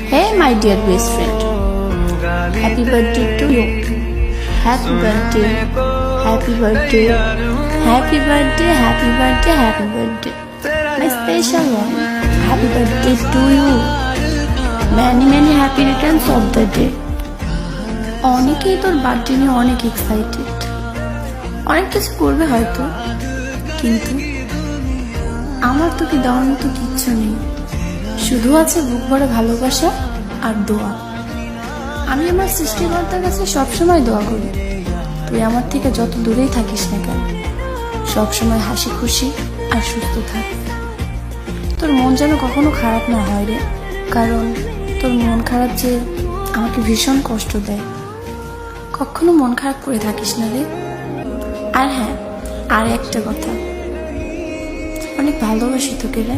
Hey, my dear best friend. Happy birthday to you. Happy birthday. Happy birthday. Happy birthday. Happy birthday. Happy birthday. My special one. Happy birthday to you. Many happy returns of the day. অনেকেই তোর birthday নিয়ে অনেক excited, অনেক কিছু করবে হয়তো, কিন্তু আমার তোকে দেওয়ার মতো কিচ্ছু নেই। শুধু আছে বুক ভরে ভালোবাসা আর দোয়া। আমি আমার সৃষ্টিকর্তার কাছে সবসময় দোয়া করি, তুই আমার থেকে যত দূরেই থাকিস না কেন, সবসময় হাসি খুশি আর সুস্থ থাক। তোর মন যেন কখনো খারাপ না হয় রে, কারণ তোর মন খারাপ যে আমাকে ভীষণ কষ্ট দেয়। কখনো মন খারাপ করে থাকিস না রে। আর হ্যাঁ, আর একটা কথা, অনেক ভালোবাসি তোকে রে।